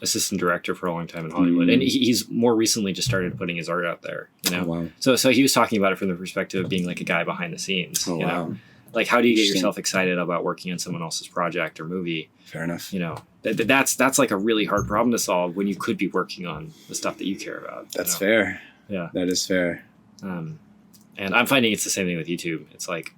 assistant director for a long time in Hollywood, and he's more recently just started putting his art out there. You know, wow. So he was talking about it from the perspective of being like a guy behind the scenes. You know, like how do you get yourself excited about working on someone else's project or movie? Fair enough. You know, that's like a really hard problem to solve when you could be working on the stuff that you care about. That's fair. Yeah, that is fair. And I'm finding it's the same thing with YouTube. It's like.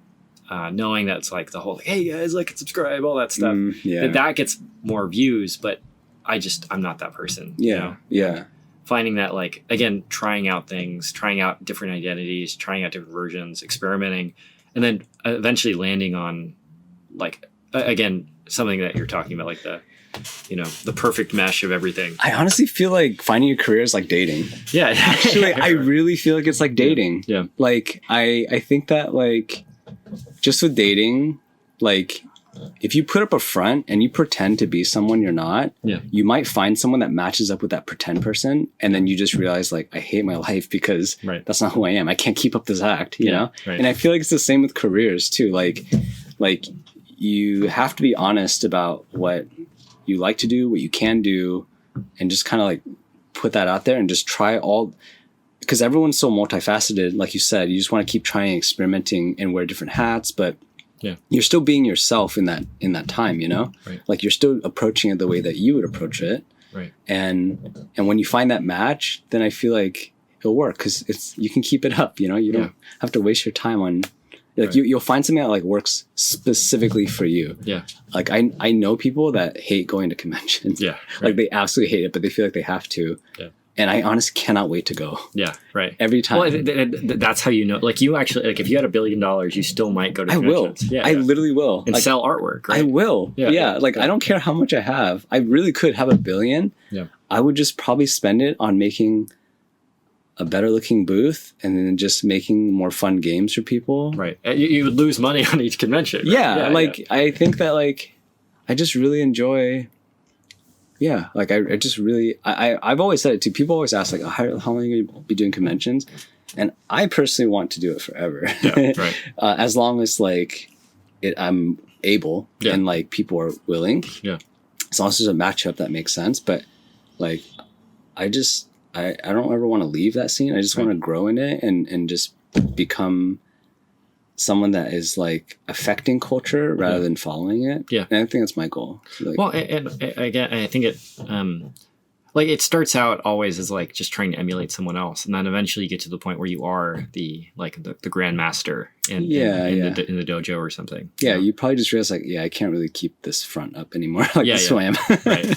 Knowing that it's like the whole, like, hey guys, like and subscribe, all that stuff. That gets more views, but I'm not that person. Yeah. You know? Yeah. Finding that, like, again, trying out things, trying out different identities, trying out different versions, experimenting, and then eventually landing on, like, again, something that you're talking about, like the perfect mesh of everything. I honestly feel like finding a career is like dating. Yeah. Actually, I really feel like it's like dating. Yeah. Like, I think that, like, just with dating, like, if you put up a front and you pretend to be someone you're not, you might find someone that matches up with that pretend person. And then you just realize, like, I hate my life because that's not who I am. I can't keep up this act, you know? Right. And I feel like it's the same with careers too. Like you have to be honest about what you like to do, what you can do, and just kind of like put that out there and just try all. Because everyone's so multifaceted, like you said, you just want to keep trying, experimenting, and wear different hats. But you're still being yourself in that time, you know. Right. Like you're still approaching it the way that you would approach it. Right. And when you find that match, then I feel like it'll work because you can keep it up. You know, you don't have to waste your time on. Like you'll find something that like works specifically for you. Yeah. Like I know people that hate going to conventions. Yeah. Right. Like they absolutely hate it, but they feel like they have to. Yeah. And I honestly cannot wait to go. Yeah, right. Every time. Well, that's how you know. Like you actually, like if you had $1 billion, you still might go to conventions. I will. Yeah, I literally will. And like, sell artwork, right? I will. Yeah. Like I don't care how much I have. I really could have $1 billion. Yeah. I would just probably spend it on making a better looking booth and then just making more fun games for people. Right. You would lose money on each convention. Right? Yeah. I think that like, I just really enjoy... Yeah, like I just really, I've always said it too. People always ask like, how long are you going to be doing conventions? And I personally want to do it forever. Yeah, right. As long as like I'm able and like people are willing. Yeah. As long as there's a matchup that makes sense. But like, I don't ever want to leave that scene. I just want to grow in it and just become someone that is like affecting culture rather than following it. Yeah. And I think that's my goal. Like, well, and again, I think it, like it starts out always as like just trying to emulate someone else. And then eventually you get to the point where you are the grandmaster in the dojo or something. Yeah. You probably just realize like, I can't really keep this front up anymore. Like this is who I am. Right.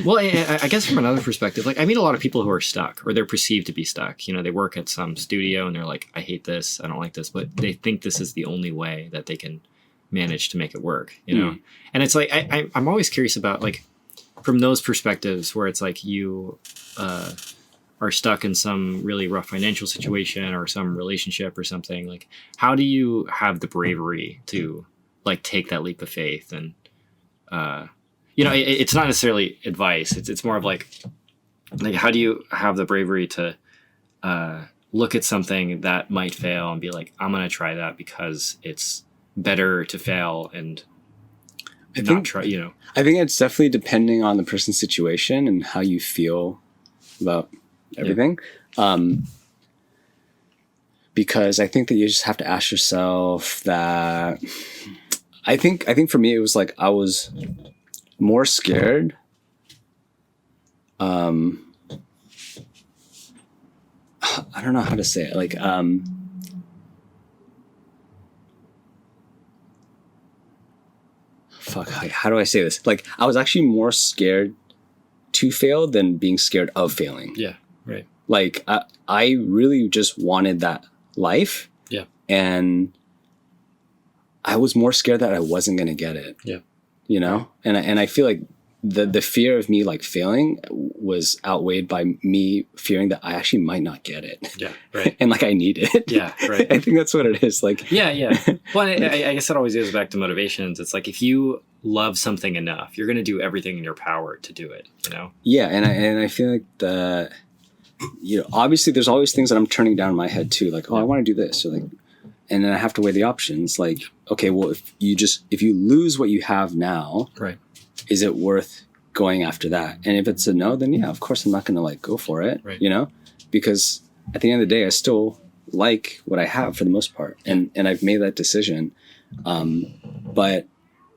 Well, I guess from another perspective, like I meet a lot of people who are stuck or they're perceived to be stuck. You know, they work at some studio and they're like, I hate this. I don't like this. But they think this is the only way that they can manage to make it work, you know? And it's like, I'm always curious about like, from those perspectives where it's like you are stuck in some really rough financial situation or some relationship or something, like how do you have the bravery to like take that leap of faith? And you know, it's not necessarily advice, it's more of like how do you have the bravery to look at something that might fail and be like, I'm gonna try that because it's better to fail and not try, you know? I think it's definitely depending on the person's situation and how you feel about everything. Because I think that you just have to ask yourself that I think for me, it was like, I was more scared. I don't know how to say it. Like, how do I say this? Like, I was actually more scared to fail than being scared of failing. Yeah, right. Like, I really just wanted that life. Yeah. And I was more scared that I wasn't going to get it. Yeah. You know? And I feel like the fear of me like failing was outweighed by me fearing that I actually might not get it. Yeah, right. And like I need it. Yeah, right. I think that's what it is. Like, yeah. Well, I guess it always goes back to motivations. It's like if you love something enough, you're going to do everything in your power to do it. You know. Yeah, and I feel like you know, obviously there's always things that I'm turning down in my head too. Like, I want to do this, or like, and then I have to weigh the options. Like, okay, well, if you lose what you have now, right. Is it worth going after that? And if it's a no, then yeah, of course I'm not going to like go for it, right. You know, because at the end of the day, I still like what I have for the most part. And I've made that decision. But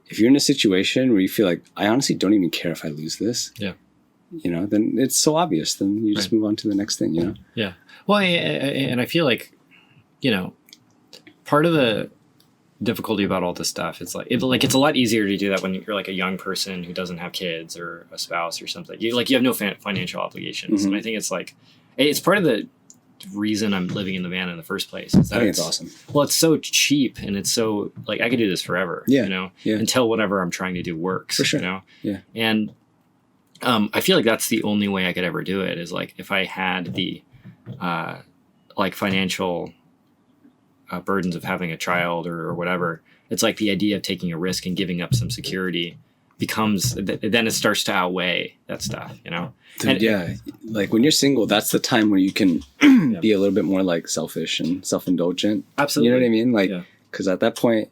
if you're in a situation where you feel like, I honestly don't even care if I lose this, you know, then it's so obvious. Then you just move on to the next thing, you know? Yeah. Well, and I feel like, you know, part of the difficulty about all this stuff, it's like it's a lot easier to do that when you're like a young person who doesn't have kids or a spouse or something. You have no financial obligations. And I think it's like, it's part of the reason I'm living in the van in the first place. Is that I think it's awesome. Well, it's so cheap and it's so like, I could do this forever, you know, until whatever I'm trying to do works, for sure. You know? Yeah. And I feel like that's the only way I could ever do it is like, if I had the like financial burdens of having a child or whatever, it's like the idea of taking a risk and giving up some security becomes, then it starts to outweigh that stuff, you know? Dude, like when you're single, that's the time where you can be a little bit more like selfish and self-indulgent. Absolutely. You know what I mean? Like, because at that point,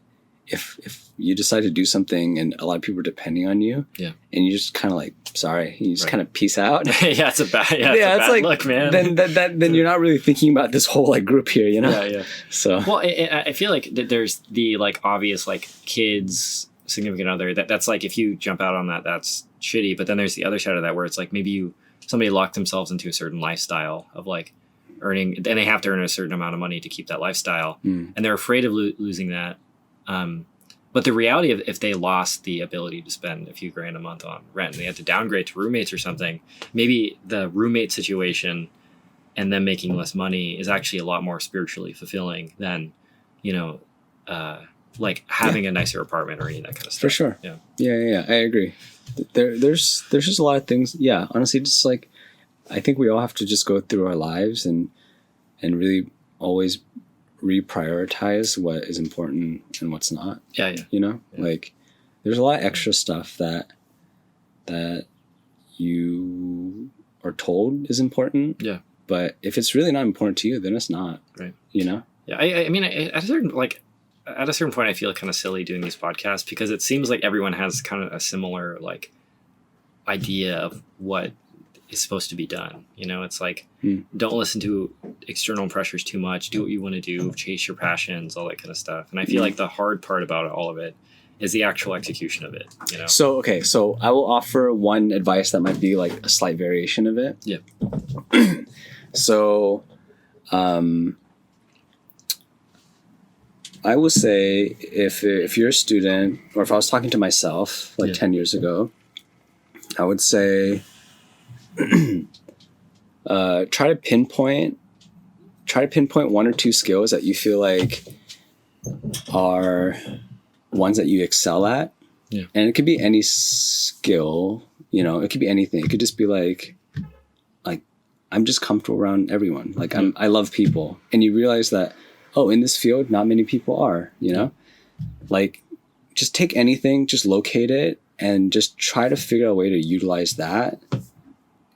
if you decide to do something and a lot of people are depending on you, and you just kind of like, sorry, you just kind of peace out. It's a bad like, look, man. Then you're not really thinking about this whole like group here, you know? Yeah. So, well, I feel like there's the like obvious like kids, significant other, that's like, if you jump out on that, that's shitty. But then there's the other side of that where it's like, maybe somebody locked themselves into a certain lifestyle of like earning, and they have to earn a certain amount of money to keep that lifestyle. And they're afraid of losing that. But the reality of if they lost the ability to spend a few grand a month on rent and they had to downgrade to roommates or something, maybe the roommate situation and them making less money is actually a lot more spiritually fulfilling than, you know, like having a nicer apartment or any of that kind of stuff. For sure. Yeah. I agree. There's just a lot of things. Yeah. Honestly, just like, I think we all have to just go through our lives and really always reprioritize what is important and what's not. You know, like there's a lot of extra stuff that you are told is important. But if it's really not important to you, then it's not. Right. You know? I mean, at a certain point, I feel kind of silly doing these podcasts because it seems like everyone has kind of a similar like idea of what is supposed to be done. It's like, don't listen to external pressures too much. Do what you want to do, chase your passions, all that kind of stuff. And I feel like the hard part about all of it is the actual execution of it. So I will offer one advice that might be like a slight variation of it. Yeah. So, I will say if you're a student, or if I was talking to myself 10 years ago, I would say try to pinpoint one or two skills that you feel like are ones that you excel at. Yeah. And it could be any skill, it could be anything. It could just be like I'm just comfortable around everyone. Like I love people. And you realize that, in this field, not many people are, like just take anything, just locate it and just try to figure out a way to utilize that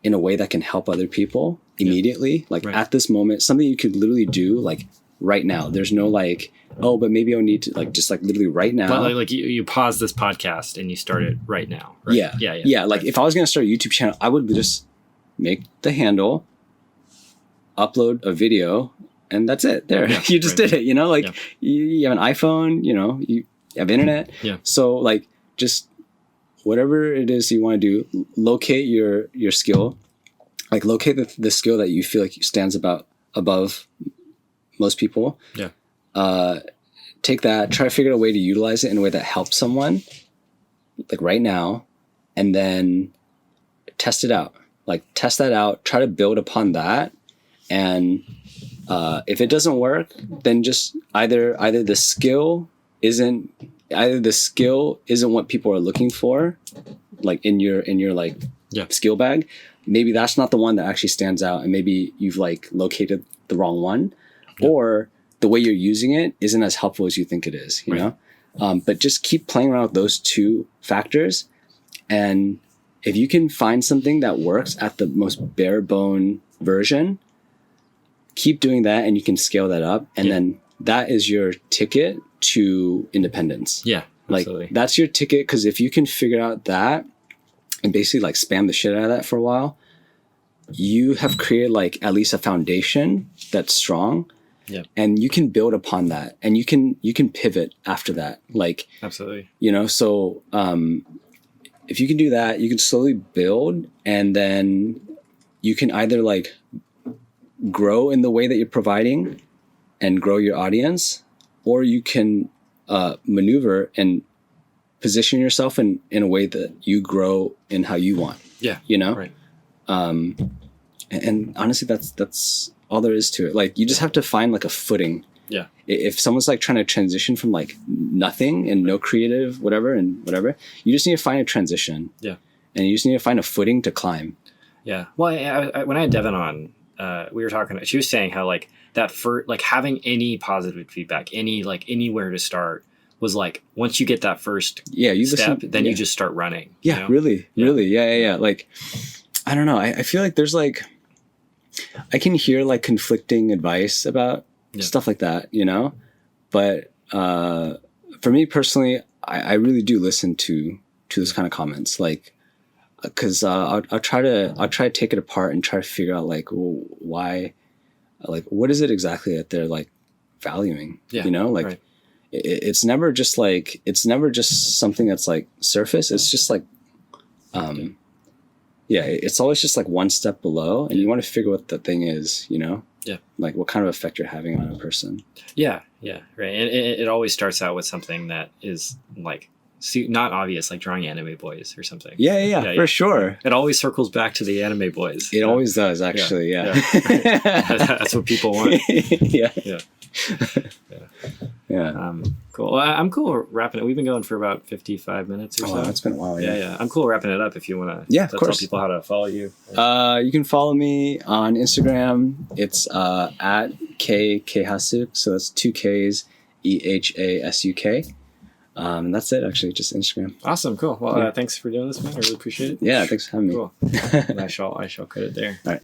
in a way that can help other people immediately. At this moment, something you could literally do like right now. There's no like, but maybe I'll need to just literally right now. But like you pause this podcast and you start it right now. Right? Yeah. Like if I was going to start a YouTube channel, I would just make the handle, upload a video, and that's it. There, you just did it. You have an iPhone. You have internet. Yeah. So like, just whatever it is you want to do, locate your skill. Like locate the skill that you feel like stands above most people. Yeah. Take that. Try to figure out a way to utilize it in a way that helps someone, like right now, and then test it out. Like test that out. Try to build upon that, and if it doesn't work, then just either the skill isn't what people are looking for, like in your like skill bag. Maybe that's not the one that actually stands out, and maybe you've like located the wrong one, or the way you're using it isn't as helpful as you think it is. You know, but just keep playing around with those two factors, and if you can find something that works at the most bare bone version, keep doing that, and you can scale that up, and then that is your ticket to independence. Yeah, absolutely. Like that's your ticket, because if you can figure out that and basically like spam the shit out of that for a while, you have created like at least a foundation that's strong. Yeah. And you can build upon that, and you can pivot after that. Like absolutely. So if you can do that, you can slowly build, and then you can either like grow in the way that you're providing and grow your audience, or you can maneuver and position yourself in a way that you grow in how you want. Yeah. Right. And honestly, that's all there is to it. Like you just have to find like a footing. Yeah. If someone's like trying to transition from like nothing and no creative, whatever, you just need to find a transition. Yeah. And you just need to find a footing to climb. Yeah. Well, I when I had Devin on, we were talking, she was saying how like that for like having any positive feedback, anywhere to start was like, once you get that first step, then you just start running. Yeah. Really. Yeah. Like, I don't know. I feel like there's like, I can hear like conflicting advice about stuff like that, but, for me personally, I really do listen to those kind of comments. Like, cause, I'll try to take it apart and try to figure out like, why, like, what is it exactly that they're like valuing, like it's never just something that's like surface. It's just like, it's always just like one step below, and you want to figure what the thing is, like what kind of effect you're having on a person. Yeah. Right. And it always starts out with something that is like, not obvious, like drawing anime boys or something. Yeah, for sure. It always circles back to the anime boys. It always does, actually. Yeah. That's what people want. Yeah. Cool. Well, I'm cool wrapping it. We've been going for about 55 minutes or so. It's been a while. Yeah. I'm cool wrapping it up if you want to. Yeah, of course. Tell people how to follow you. You can follow me on Instagram. It's at Kehasuk. So that's 2 Ks, EHASUK. And that's it, actually, just Instagram. Awesome. Cool. Well, thanks for doing this, man. I really appreciate it. Yeah, thanks for having me. Cool. And I shall cut it there. All right.